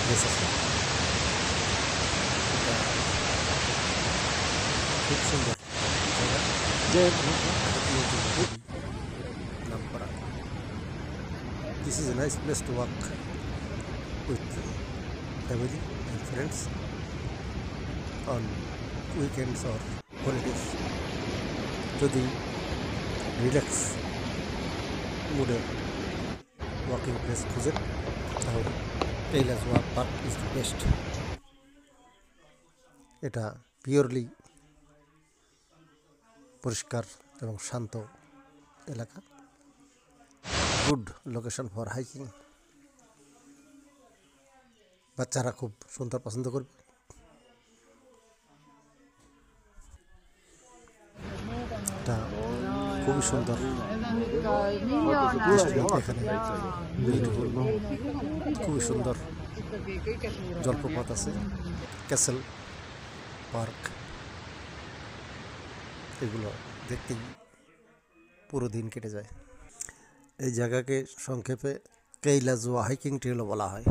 Place আছে। এটা খুব সুন্দর জায়গা, নাম করা। This is a nice place to walk with family and friends on weekends or holidays. যদি রিল্যাক্স মুডে ওয়াকিং প্লেস খুঁজেন তাহলে কৈলাসওয়া পার্ক ইজ দ্য বেস্ট। এটা পিওরলি পরিষ্কার এবং শান্ত এলাকা, গুড লোকেশন ফর হাইকিং। বাচ্চারা খুব সুন্দর পছন্দ করবে। এটা খুবই সুন্দর, এখানে বিউটিফুল, খুবই সুন্দর জলপ্রপাত আছে, ক্যাসেল পার্ক। এগুলো দেখতেই পুরো দিন কেটে যায়। এই জায়গাকে সংক্ষেপে কৈলাসওয়া হাইকিং ট্রেলও বলা হয়।